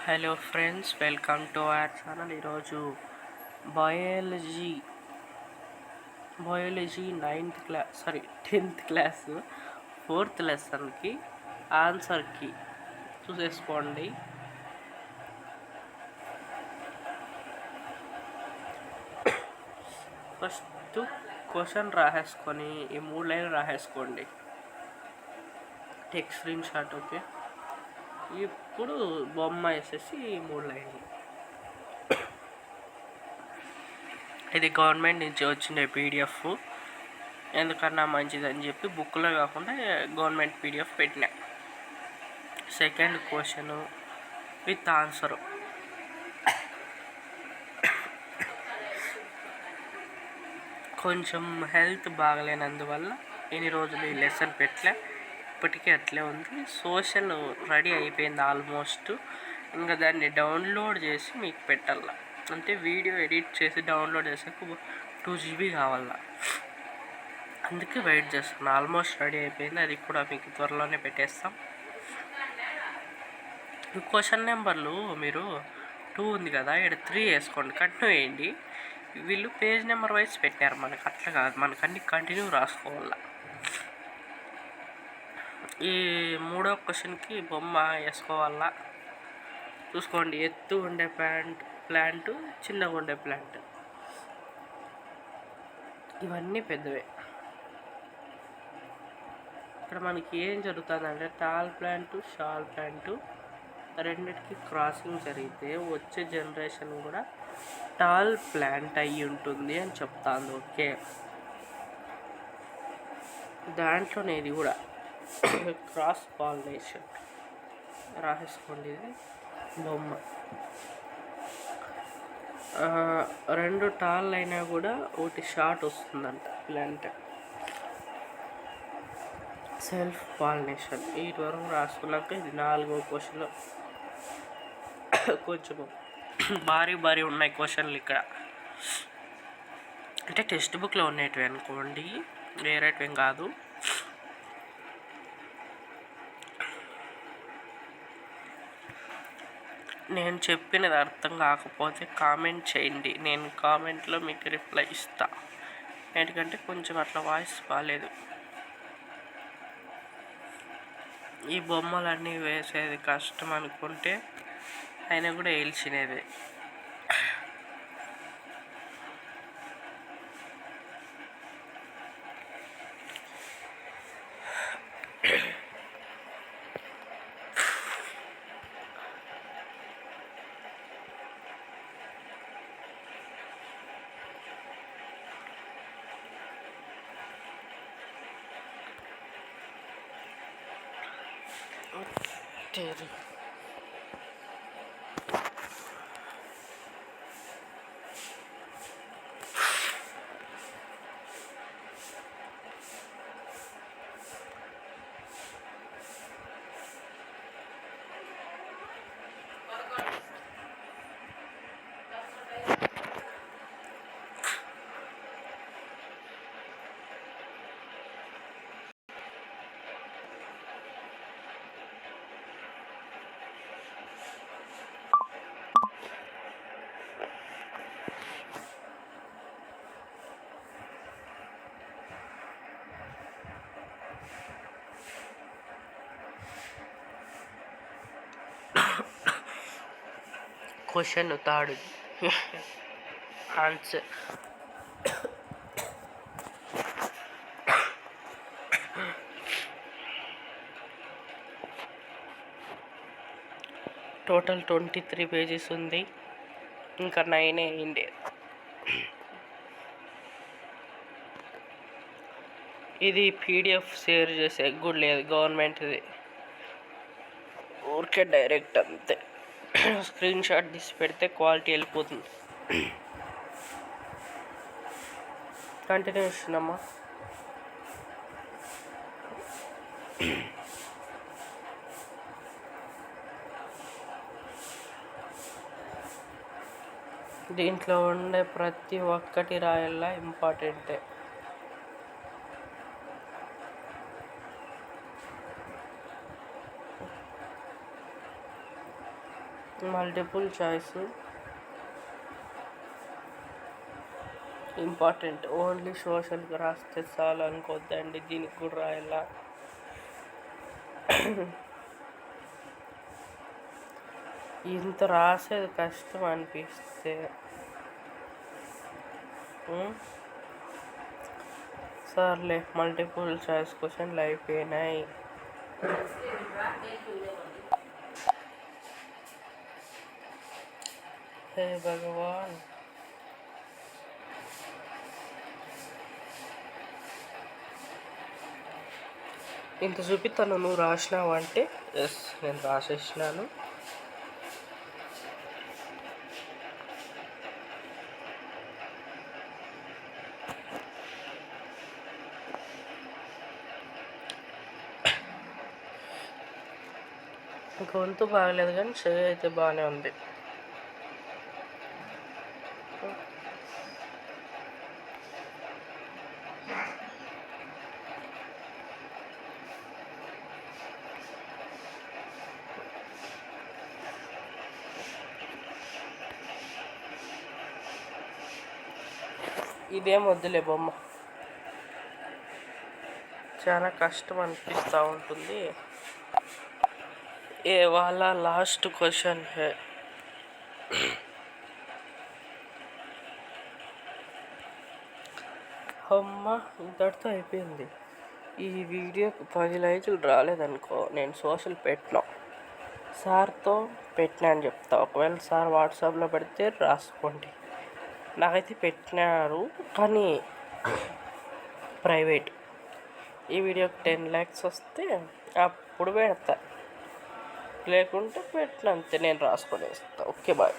Hello friends, welcome to our channel. ఈరోజు biology biology 10th class 4th లెసన్కి ఆన్సర్కి చూసేసుకోండి. ఫస్ట్ క్వశ్చన్ రాసేసుకొని ఈ 3 లైన్లు రాసేసుకోండి. Take screen shot. ఓకే, ఇప్పుడు బొమ్మ వేసేసి 3 లైన్లు. ఇది గవర్నమెంట్ నుంచి వచ్చిన పీడిఎఫ్, ఎందుకన్నా మంచిదని చెప్పి బుక్లో కాకుండా గవర్నమెంట్ పీడిఎఫ్ పెట్టినా. Second question with answer. కొంచెం హెల్త్ బాగలేనందువల్ల ఇన్ని రోజులు ఈ లెసన్ పెట్టలే, ఇప్పటికీ అట్లే ఉంది. సోషల్ రెడీ అయిపోయింది ఆల్మోస్ట్, ఇంకా దాన్ని డౌన్లోడ్ చేసి మీకు పెట్టాల. అంటే వీడియో ఎడిట్ చేసి డౌన్లోడ్ చేసాక 2 GB కావాల, అందుకే వెయిట్ చేస్తున్నాను. ఆల్మోస్ట్ రెడీ అయిపోయింది, అది కూడా మీకు త్వరలోనే పెట్టేస్తాం. క్వశ్చన్ నెంబర్లు మీరు 2 ఉంది కదా, ఇక్కడ 3 వేసుకోండి, కంటిన్యూ వేయండి. వీళ్ళు పేజ్ నెంబర్ వైజ్ పెట్టారు, మనకు అట్లా కాదు, మనకు అన్ని కంటిన్యూ రాసుకోవాల. ఈ 3వ క్వశ్చన్కి బొమ్మ వేసుకోవాలా. చూసుకోండి, ఎత్తు ఉండే ప్లాంట్, చిన్నగా ఉండే ప్లాంట్, ఇవన్నీ పెద్దవే. ఇక్కడ మనకి ఏం జరుగుతుందంటే టాల్ ప్లాంట్, షాల్ ప్లాంట్ రెండిటికి క్రాసింగ్ జరిగితే వచ్చే జనరేషన్ కూడా టాల్ ప్లాంట్ అయ్యి ఉంటుంది అని చెప్తాను. ఓకే, దాంట్లోనే ఇది కూడా క్రాస్ పాలినేషన్ రాసేసుకోండి. ఇది బొమ్మ. 2 టాల్ అయినా కూడా ఒకటి షార్ట్ వస్తుందంట ప్లాంట్. Self pollination. వీటి వరకు రాసుకున్నాక ఇది 4వ క్వశ్చన్. కొంచెం భారీ ఉన్నాయి క్వశ్చన్లు ఇక్కడ, అంటే టెక్స్ట్ బుక్లో ఉండేటివి అనుకోండి, వేరేటివేం కాదు. నేను చెప్పినది అర్థం కాకపోతే కామెంట్ చేయండి, నేను కామెంట్లో మీకు రిప్లై ఇస్తా. ఎందుకంటే కొంచెం అట్లా వాయిస్ బాగాలేదు. ఈ బొమ్మలన్నీ వేసేది కష్టం అనుకుంటే అయినా కూడా ఏల్చినదే. Question 3 answer. టోటల్ 23 పేజెస్ ఉంది, ఇంకా 9 అయింది. ఇది పీడిఎఫ్ షేర్ చేసే కూడా లేదు, గవర్నమెంట్ది, ఊరికే డైరెక్ట్ అంతే. స్క్రీన్ షాట్ తీసి పెడితే క్వాలిటీ వెళ్ళిపోతుంది. కంటిన్యూషన్ అమ్మా. దీంట్లో ఉండే ప్రతి ఒక్కటి రాయాలా, ఇంపార్టెంటే. Multiple choice important. ఓన్లీ సోషల్కి రాస్తే చాలు అనుకోద్దండి, దీనికి కూడా రాయాలా. ఇంత రాసేది కష్టం అనిపిస్తే సర్లే, మల్టిపుల్ చాయిస్ క్వశ్చన్లు అయిపోయినాయి. హే భగవాన్, ఇంత చూపిస్తాను, నువ్వు రాసినావు అంటే ఎస్ నేను రాసేసినాను. గొంతు బాగలేదు కానీ చెయ్యి అయితే బాగానే ఉంది. ఇదేం వద్దులే బొమ్మ, చాలా కష్టం అనిపిస్తూ ఉంటుంది. ఏ వాళ్ళ లాస్ట్ క్వశ్చన్ హే. అమ్మ, ఇంతటితో అయిపోయింది. ఈ వీడియోకి 10 లైకులు రాలేదనుకో, నేను సోషల్ పెట్టినా, సార్తో పెట్టినా అని చెప్తా. ఒకవేళ సార్ వాట్సాప్లో పెడితే రాసుకోండి. నాకైతే పెట్టినారు కానీ ప్రైవేట్. ఈ వీడియోకి 10 lakhs వస్తే అప్పుడు పెడతా, లేకుంటే పెట్టినంతే నేను రాసుకొని వేస్తా. Okay, bye.